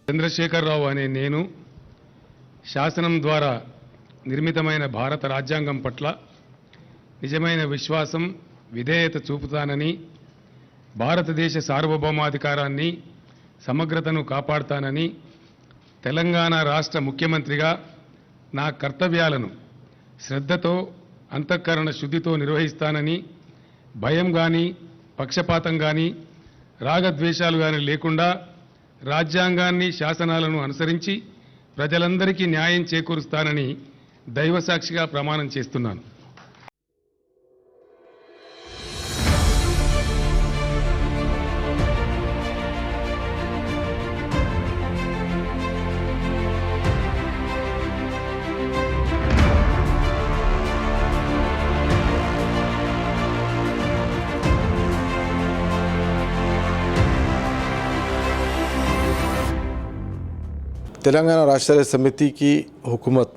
చంద్రశేఖరరావు అనే నేను శాసనం ద్వారా నిర్మితమైన భారత రాజ్యాంగం పట్ల నిజమైన విశ్వాసం విధేయత చూపుతానని భారతదేశ సార్వభౌమాధికారాన్ని సమగ్రతను కాపాడుతానని తెలంగాణ రాష్ట్ర ముఖ్యమంత్రిగా నా కర్తవ్యాలను శ్రద్ధతో అంతఃకరణ శుద్ధితో నిర్వహిస్తానని భయం గాని పక్షపాతం గాని రాగద్వేషాలు గాని లేకుండా రాజ్యాంగాన్ని శాసనాలను అనుసరించి ప్రజలందరికీ న్యాయం చేకూరుస్తానని దైవసాక్షిగా ప్రమాణం చేస్తున్నాను. तेलंगाना राष्ट्रीय समिति की हुकूमत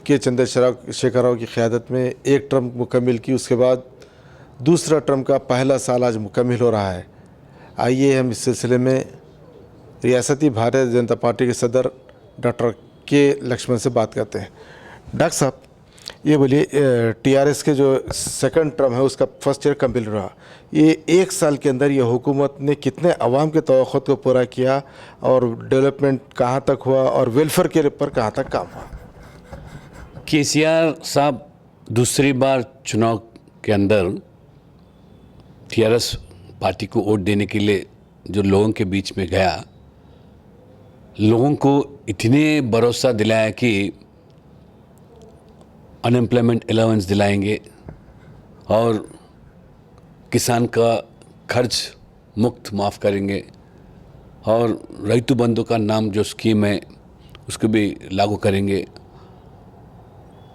के चंद्रशेखर राव की क़यादत में एक टर्म मुकम्मिल की, उसके बाद दूसरा टर्म का पहला साल आज मुकम्मिल हो रहा है। आइए हम इस सिलसिले में रियासती भारतीय जनता पार्टी के सदर डॉक्टर के लक्ष्मण से बात करते हैं। डॉक्टर साहब, ये बोलिए, टीआरएस के जो सेकंड टर्म है उसका फर्स्ट ईयर कम्प्लीट रहा, ये एक साल के अंदर ये हुकूमत ने कितने अवाम के तवक्कुत को पूरा किया और डेवलपमेंट कहाँ तक हुआ और वेलफेयर के ऊपर कहाँ तक काम हुआ? केसीआर साहब दूसरी बार चुनाव के अंदर टीआरएस पार्टी को वोट देने के लिए जो लोगों के बीच में गया, लोगों को इतने भरोसा दिलाया कि अनएम्प्लॉयमेंट अलाउंस दिलाएंगे और किसान का खर्च मुक्त माफ़ करेंगे और रैतु बंधु का नाम जो स्कीम है उसको भी लागू करेंगे।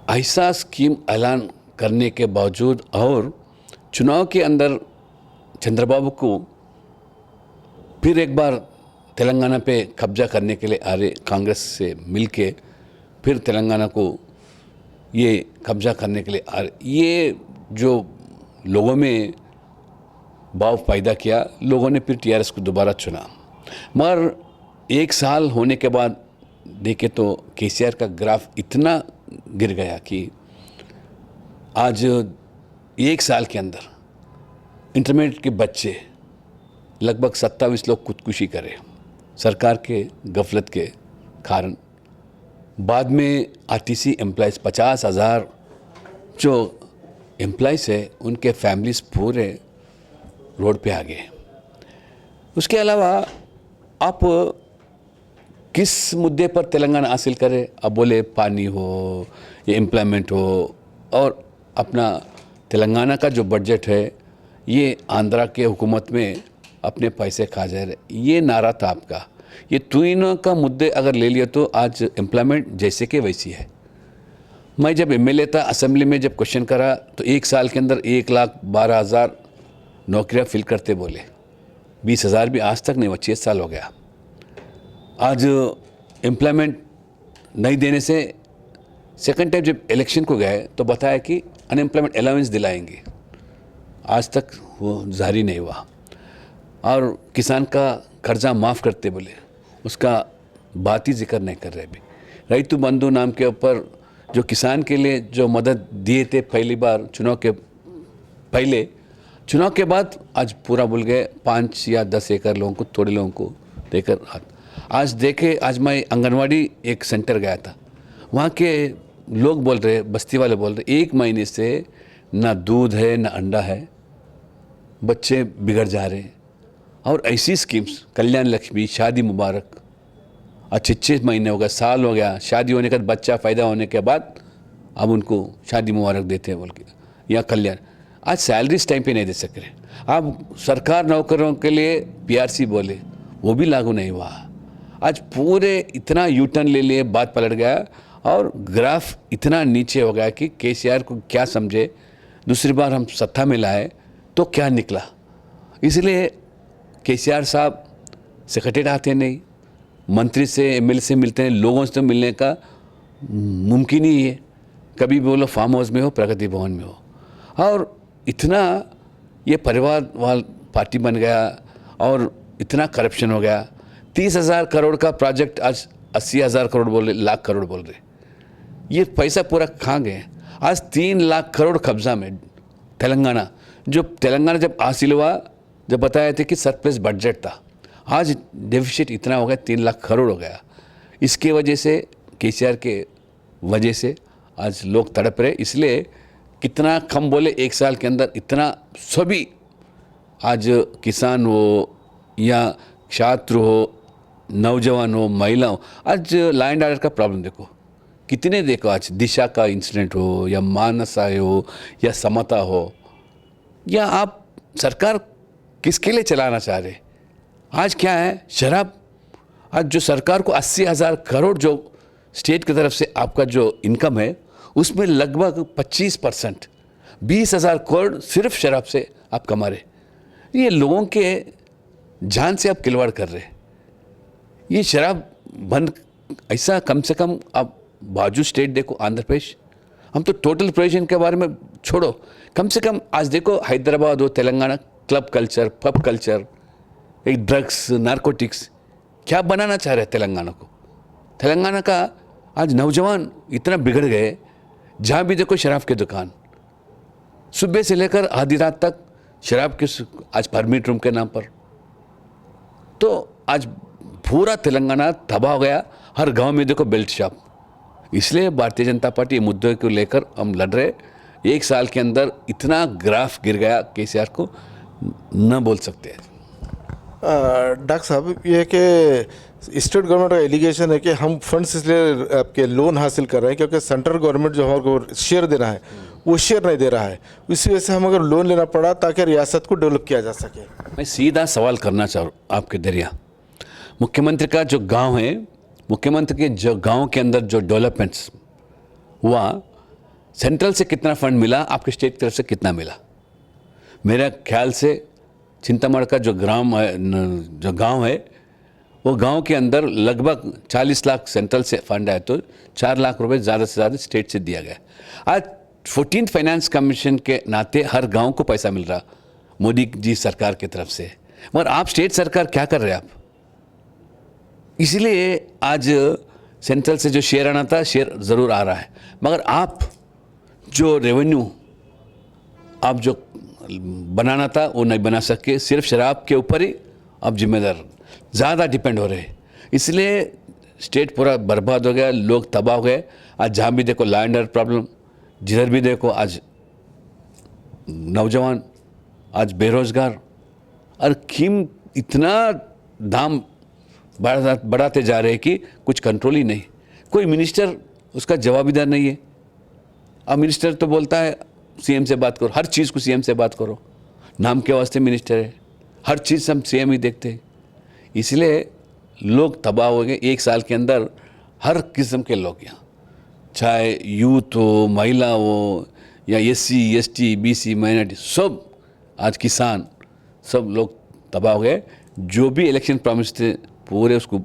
ऐसा स्कीम ऐलान करने के बावजूद और चुनाव के अंदर चंद्रबाबू को फिर एक बार तेलंगाना पे कब्जा करने के लिए आ रहे कांग्रेस से मिलके फिर तेलंगाना को ये कब्जा करने के लिए आ रहे, ये जो लोगों में भाव पैदा किया, लोगों ने फिर टीआरएस को दोबारा चुना। मगर एक साल होने के बाद देखे तो केसीआर का ग्राफ इतना गिर गया कि आज एक साल के अंदर इंटरमीडिएट के बच्चे लगभग 27 लोग खुदकुशी करे सरकार के गफलत के कारण। बाद में आरटीसी एम्प्लॉयज़ 50,000 जो एम्प्लॉयज़ है उनके फैमिलीज़ पूरे रोड पे आ गए। उसके अलावा आप किस मुद्दे पर तेलंगाना हासिल करें, अब बोले पानी हो या एम्प्लॉयमेंट हो, और अपना तेलंगाना का जो बजट है ये आंध्रा के हुकूमत में अपने पैसे खा जा रहे, ये नारा था आपका। ये तीनों का मुद्दे अगर ले लिया तो आज एम्प्लॉयमेंट जैसे कि वैसी है। मैं जब एमएलए था, असेंबली में जब क्वेश्चन करा तो एक साल के अंदर 1,12,000 नौकरियां फिल करते बोले, 20,000 भी आज तक नहीं हुआ, 6 साल हो गया। आज एम्प्लॉयमेंट नहीं देने से सेकंड टाइम जब इलेक्शन को गए तो बताया कि अनएम्प्लॉयमेंट अलाउंस दिलाएंगे, आज तक वो जारी नहीं हुआ। और किसान का कर्जा माफ़ करते बोले, उसका बात ही जिक्र नहीं कर रहे। अभी रैतु बंधु नाम के ऊपर जो किसान के लिए जो मदद दिए थे पहली बार चुनाव के पहले, चुनाव के बाद आज पूरा भूल गए। 5 या 10 एकड़ लोगों को, थोड़े लोगों को देकर आज देखे। आज मैं आंगनवाड़ी एक सेंटर गया था, वहाँ के लोग बोल रहे, बस्ती वाले बोल रहे, 1 महीने से ना दूध है ना अंडा है, बच्चे बिगड़ जा रहे हैं। और ऐसी स्कीम्स, कल्याण लक्ष्मी, शादी मुबारक, अच्छे 6 महीने हो गए, साल हो गया, शादी होने के बाद बच्चा पैदा होने के बाद अब उनको शादी मुबारक देते हैं बोल के, या कल्याण। आज सैलरीज टाइम पे नहीं दे सक रहे। अब सरकार नौकरों के लिए पीआरसी बोले, वो भी लागू नहीं हुआ। आज पूरे इतना यू टर्न ले लिए, बात पलट गया और ग्राफ इतना नीचे हो गया कि केसीआर को क्या समझे, दूसरी बार हम सत्ता में लाए तो क्या निकला। इसलिए केसीआर साहब सेक्रेटरी आते नहीं, मंत्री से एमएलए से मिलते हैं, लोगों से तो मिलने का मुमकिन ही है। कभी बोलो फार्म हाउस में हो, प्रगति भवन में हो। और इतना ये परिवार वाल पार्टी बन गया और इतना करप्शन हो गया। 30,000 करोड़ का प्रोजेक्ट आज 80,000 करोड़ बोल रहे, लाख करोड़ बोल रहे। ये पैसा पूरा कहाँ गए? आज 3 लाख करोड़ कब्जा में तेलंगाना। जो तेलंगाना जब हासिल हुआ, जब बताया था कि सरप्लस बजट था, आज डेफिसिट इतना हो गया 3 लाख करोड़ हो गया। इसके वजह से केसीआर के वजह से आज लोग तड़प रहे। इसलिए कितना कम बोले, 1 साल के अंदर इतना सभी, आज किसान हो या छात्र हो, नौजवान हो, महिला हो, आज लॉ एंड ऑर्डर का प्रॉब्लम देखो कितने, देखो आज दिशा का इंसिडेंट हो या मानसा हो या समता हो, या आप सरकार किसके लिए चलाना चाह रहे? आज क्या है, शराब। आज जो सरकार को 80,000 करोड़ जो स्टेट की तरफ से आपका जो इनकम है, उसमें लगभग 25% 20,000 करोड़ सिर्फ शराब से आप कमा रहे। ये लोगों के जान से आप खिलवाड़ कर रहे। ये शराब बंद, ऐसा कम से कम आप बाजू स्टेट देखो, आंध्र प्रदेश, हम तो टोटल प्रोविजन के बारे में छोड़ो, कम से कम आज देखो हैदराबाद हो, Telangana, club culture, pub culture, एक ड्रग्स, नारकोटिक्स, क्या बनाना चाह रहे हैं तेलंगाना को? तेलंगाना का आज नौजवान इतना बिगड़ गए, जहाँ भी देखो शराब की दुकान, सुबह से लेकर आधी रात तक शराब के, आज परमिट रूम के नाम पर। तो आज पूरा तेलंगाना तबाह हो गया। हर गांव में देखो बेल्ट शॉप। इसलिए भारतीय जनता पार्टी मुद्दों को लेकर हम लड़ रहे। 1 साल के अंदर इतना ग्राफ गिर गया, केसीआर को न बोल सकते। डॉक्टर साहब, ये कि स्टेट गवर्नमेंट का एलिगेशन है कि हम फंड्स इसलिए आपके लोन हासिल कर रहे हैं क्योंकि सेंट्रल गवर्नमेंट जो हमारे शेयर देना है वो शेयर नहीं दे रहा है, इसी वजह से हम अगर लोन लेना पड़ा ताकि रियासत को डेवलप किया जा सके। मैं सीधा सवाल करना चाहूँ आपके दरिया, मुख्यमंत्री का जो गांव है, मुख्यमंत्री के जो गांव के अंदर जो डेवलपमेंट्स हुआ, सेंट्रल से कितना फंड मिला, आपके स्टेट की तरफ से कितना मिला? मेरा ख्याल से चिंतामण का जो गांव है, वो गांव के अंदर लगभग 40 लाख सेंट्रल से फंड आए, तो 4 लाख रुपए ज़्यादा से ज़्यादा स्टेट से दिया गया। आज 14th फाइनेंस कमीशन के नाते हर गांव को पैसा मिल रहा मोदी जी सरकार की तरफ से, मगर आप स्टेट सरकार क्या कर रहे हैं आप? इसलिए आज सेंट्रल से जो शेयर आना था, शेयर ज़रूर आ रहा है, मगर आप जो रेवेन्यू आप जो बनाना था वो नहीं बना सके। सिर्फ शराब के ऊपर ही आप जिम्मेदार ज़्यादा डिपेंड हो रहे, इसलिए स्टेट पूरा बर्बाद हो गया, लोग तबाह हो गए। आज जहाँ भी देखो लॉ एंड ऑर्डर प्रॉब्लम, जिधर भी देखो आज नौजवान आज बेरोजगार, और कीम इतना दाम बढ़ाते जा रहे हैं कि कुछ कंट्रोल ही नहीं। कोई मिनिस्टर उसका जवाबीदार नहीं है। अब मिनिस्टर तो बोलता है सीएम से बात करो, हर चीज़ को सीएम से बात करो, नाम के वास्ते मिनिस्टर है, हर चीज़ हम सीएम ही देखते हैं। इसलिए लोग तबाह हो गए 1 साल के अंदर। हर किस्म के लोग यहाँ, चाहे यूथ हो, महिला हो, या SC ST BC माइनॉरिटी, सब आज किसान, सब लोग तबाह हो गए। जो भी इलेक्शन प्रॉमिस थे पूरे उसको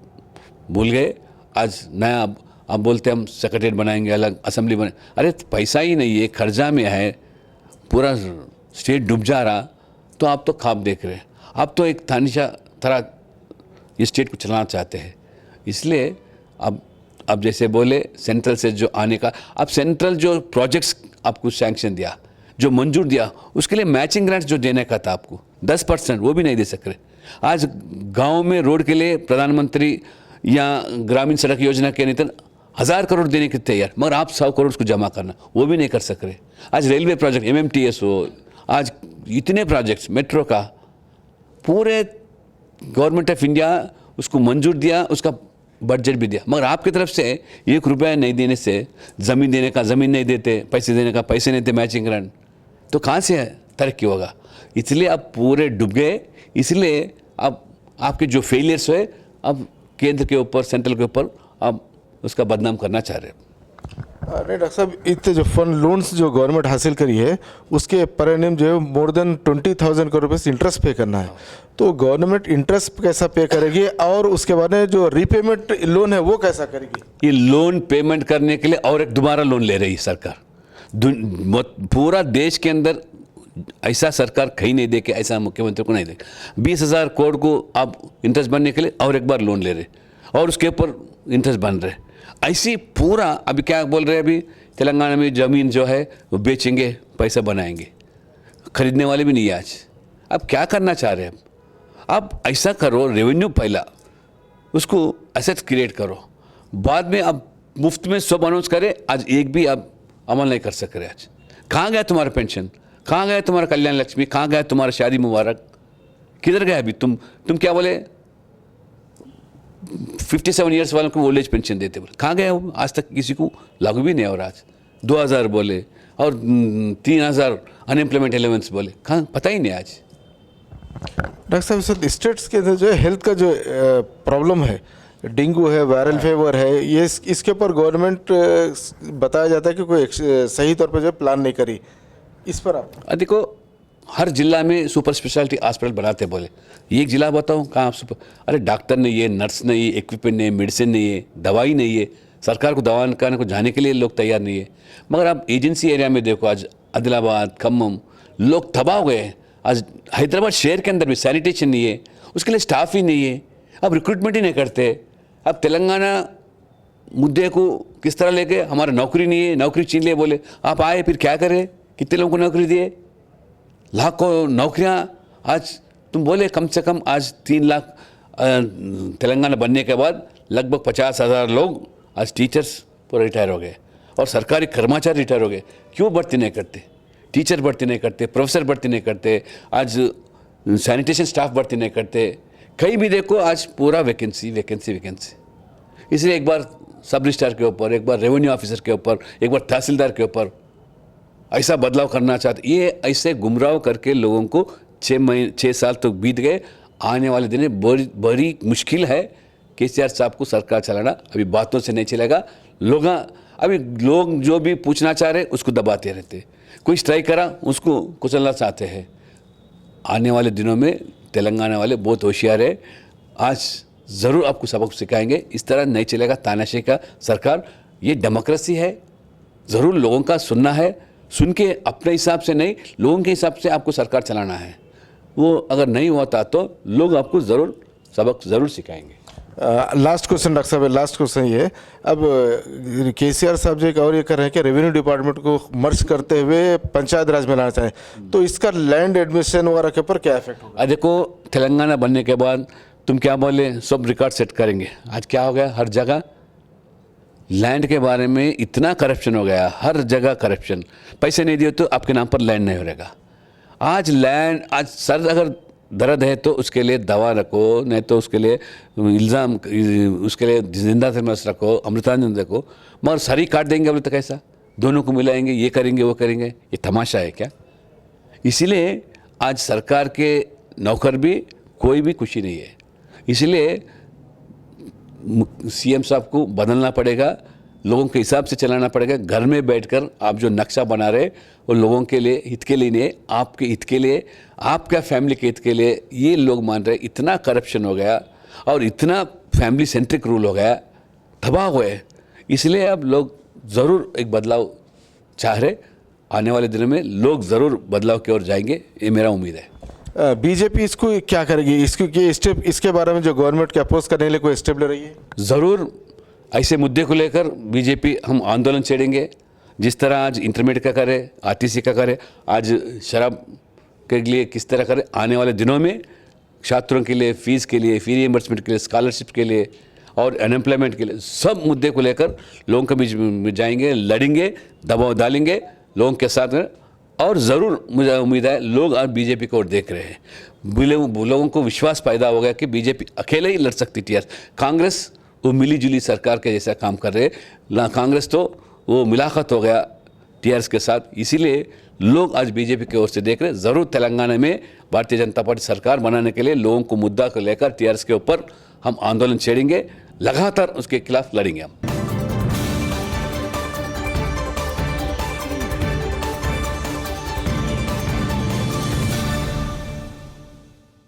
भूल गए। आज नया अब बोलते हम सेक्रेटरीट बनाएंगे, अलग असेंबली बने, अरे पैसा ही नहीं है, खर्चा में है, पूरा स्टेट डूब जा रहा, तो आप तो ख्वाब देख रहे हैं। आप तो एक तानिशा तरह ये स्टेट को चलाना चाहते हैं। इसलिए अब जैसे बोले सेंट्रल से जो आने का, अब सेंट्रल जो प्रोजेक्ट्स आपको सैंक्शन दिया, जो मंजूर दिया, उसके लिए मैचिंग ग्रांट्स जो देने का था आपको 10%, वो भी नहीं दे सक रहे। आज गांव में रोड के लिए प्रधानमंत्री या ग्रामीण सड़क योजना के नीति 1000 करोड़ देने के तैयार, मगर आप 100 करोड़ उसको जमा करना, वो भी नहीं कर सक रहे। आज रेलवे प्रोजेक्ट MMTS हो, आज इतने प्रोजेक्ट्स मेट्रो का, पूरे गवर्नमेंट ऑफ इंडिया उसको मंजूर दिया, उसका बजट भी दिया, मगर आपकी तरफ से 1 रुपया नहीं देने से, ज़मीन देने का ज़मीन नहीं देते, पैसे देने का पैसे नहीं देते, मैचिंग ग्रांट, तो कहाँ से तरक्की होगा? इसलिए अब पूरे डूब गए। इसलिए अब आपके जो फेलियर्स हुए, अब केंद्र के ऊपर, सेंट्रल के ऊपर अब उसका बदनाम करना चाह रहे हैं। नहीं डॉक्टर साहब, इतने जो फंड लोन्स जो गवर्नमेंट हासिल करी है उसके परिणाम जो है मोर देन 20,000 करोड़ रुपये इंटरेस्ट पे करना है, तो गवर्नमेंट इंटरेस्ट कैसा पे करेगी और उसके बाद में जो रीपेमेंट लोन है वो कैसा करेगी? ये लोन पेमेंट करने के लिए और एक दोबारा लोन ले रही है सरकार। पूरा देश के अंदर ऐसा सरकार कहीं नहीं दे के, ऐसा मुख्यमंत्री को नहीं दे। 20,000 करोड़ को आप इंटरेस्ट भरने के लिए और एक बार लोन ले रहे और उसके ऊपर इंटरेस्ट बन रहे। ऐसी पूरा अभी क्या बोल रहे हैं, अभी तेलंगाना में ज़मीन जो है वो बेचेंगे, पैसा बनाएंगे, खरीदने वाले भी नहीं है आज। अब क्या करना चाह रहे हैं? अब ऐसा करो, रेवेन्यू पहला उसको एसेट्स क्रिएट करो, बाद में अब मुफ्त में सब अनाउंस करे। आज एक भी अब अमल नहीं कर सक रहे। आज कहाँ गया तुम्हारा पेंशन, कहाँ गया तुम्हारा कल्याण लक्ष्मी, कहाँ गया तुम्हारा शादी मुबारक, किधर गया? अभी तुम क्या बोले 57 ईयर्स वालों को ओल्ड एज पेंशन देते बोले, कहाँ गया वो? आज तक किसी को लागू भी नहीं हो रहा। आज 2000 बोले और 3000 अनएम्प्लॉयमेंट अलाउंस बोले, कहाँ पता ही नहीं आज। डॉक्टर साहब, सर स्टेट्स के अंदर जो है हेल्थ का जो प्रॉब्लम है, डेंगू है, वायरल फीवर है, ये इसके ऊपर गवर्नमेंट बताया जाता है कि कोई सही तौर पर जो प्लान नहीं करी। इस पर आप देखो, हर जिला में सुपर स्पेशलिटी हॉस्पिटल बनाते बोले, ये एक जिला बताओ कहाँ आप सुपर? अरे डॉक्टर नहीं है, नर्स नहीं है, इक्विपमेंट नहीं है, मेडिसिन नहीं है, दवाई नहीं है, सरकार को दवा करने को जाने के लिए लोग तैयार नहीं है। मगर आप एजेंसी एरिया में देखो, आज आदिलाबाद, खम्मम, लोग तबाह हो गए। आज हैदराबाद शहर के अंदर भी सैनिटेशन नहीं है, उसके लिए स्टाफ ही नहीं है, अब रिक्रूटमेंट ही नहीं करते। अब तेलंगाना मुद्दे को किस तरह लेके, हमारा नौकरी नहीं है, नौकरी छीन लिए बोले, आप आए फिर क्या करें? कितने लोगों को नौकरी दिए? लाखों नौकरियां। आज तुम बोले कम से कम आज 3 लाख तेलंगाना बनने के बाद लगभग 50,000 लोग आज टीचर्स पर रिटायर हो गए और सरकारी कर्मचारी रिटायर हो गए। क्यों भर्ती नहीं करते? टीचर भर्ती नहीं करते, प्रोफेसर भर्ती नहीं करते, आज सैनिटेशन स्टाफ भर्ती नहीं करते। कहीं भी देखो आज पूरा वैकेंसी वैकेंसी वैकेंसी। इसलिए एक बार सब रजिस्ट्रार के ऊपर, एक बार रेवेन्यू ऑफिसर के ऊपर, एक बार तहसीलदार के ऊपर ऐसा बदलाव करना चाहते। ये ऐसे गुमराह करके लोगों को 6 साल तक बीत गए। आने वाले दिन में बड़ी मुश्किल है केसीआर साहब को सरकार चलाना। अभी बातों से नहीं चलेगा। लोग जो भी पूछना चाह रहे उसको दबाते रहते, कोई स्ट्राइक करा उसको कुचलना चाहते हैं। आने वाले दिनों में तेलंगाना वाले बहुत होशियार है, आज ज़रूर आपको सबक सिखाएंगे। इस तरह नहीं चलेगा तानाशाही का सरकार। ये डेमोक्रेसी है, ज़रूर लोगों का सुनना है, सुन के अपने हिसाब से नहीं, लोगों के हिसाब से आपको सरकार चलाना है। वो अगर नहीं होता तो लोग आपको ज़रूर सबक ज़रूर सिखाएंगे। लास्ट क्वेश्चन डॉक्टर साहब, लास्ट क्वेश्चन ये, अब केसीआर साहब जो एक और ये कर रहे हैं कि रेवेन्यू डिपार्टमेंट को मर्ज करते हुए पंचायत राज में लाना चाहें, तो इसका लैंड एडमिनिस्ट्रेशन वगैरह के ऊपर क्या इफेक्ट होगा? देखो, तेलंगाना बनने के बाद तुम क्या बोले, सब रिकॉर्ड सेट करेंगे। आज क्या हो गया, हर जगह लैंड के बारे में इतना करप्शन हो गया, हर जगह करप्शन। पैसे नहीं दिए तो आपके नाम पर लैंड नहीं रहेगा। आज लैंड, आज सर अगर दर्द है तो उसके लिए दवा रखो, नहीं तो उसके लिए इल्ज़ाम, उसके लिए जिंदा थर्मस रखो, अमृतांजन रखो, मगर सारी काट देंगे बोले तो कैसा? दोनों को मिलाएंगे, ये करेंगे वो करेंगे, ये तमाशा है क्या? इसीलिए आज सरकार के नौकर भी कोई भी खुशी नहीं है। इसलिए सीएम साहब को बदलना पड़ेगा, लोगों के हिसाब से चलाना पड़ेगा। घर में बैठकर आप जो नक्शा बना रहे वो लोगों के लिए, हित के लिए नहीं, आपके हित के लिए, आपका फैमिली के हित के लिए ये लोग मान रहे। इतना करप्शन हो गया और इतना फैमिली सेंट्रिक रूल हो गया, तबाह हुए। इसलिए अब लोग ज़रूर एक बदलाव चाह रहे। आने वाले दिनों में लोग ज़रूर बदलाव की ओर जाएंगे, ये मेरा उम्मीद है। बीजेपी इसको क्या करेगी? इसके बारे में जो गवर्नमेंट के अपोज करने के लिए कोई स्टेप ले रही है? ज़रूर ऐसे मुद्दे को लेकर बीजेपी हम आंदोलन छेड़ेंगे। जिस तरह आज इंटरमीडिएट का करे, आरटीसी का करे, आज शराब के लिए किस तरह करे, आने वाले दिनों में छात्रों के लिए फीस के लिए, फी रिएम्बर्समेंट के लिए, स्कॉलरशिप के लिए और अनएम्प्लॉयमेंट के लिए, सब मुद्दे को लेकर लोगों के बीच में जाएंगे, लड़ेंगे, दबाव डालेंगे लोगों के साथ। और ज़रूर मुझे उम्मीद है लोग आज बीजेपी को और देख रहे हैं। लोगों को विश्वास पैदा हो गया कि बीजेपी अकेले ही लड़ सकती थी। कांग्रेस वो मिली जुली सरकार के जैसा काम कर रहे, कांग्रेस तो वो मिलाकत हो गया टीआरएस के साथ। इसीलिए लोग आज बीजेपी की ओर से देख रहे। ज़रूर तेलंगाना में भारतीय जनता पार्टी सरकार बनाने के लिए लोगों को मुद्दा को लेकर टीआरएस के ऊपर हम आंदोलन छेड़ेंगे, लगातार उसके खिलाफ लड़ेंगे हम।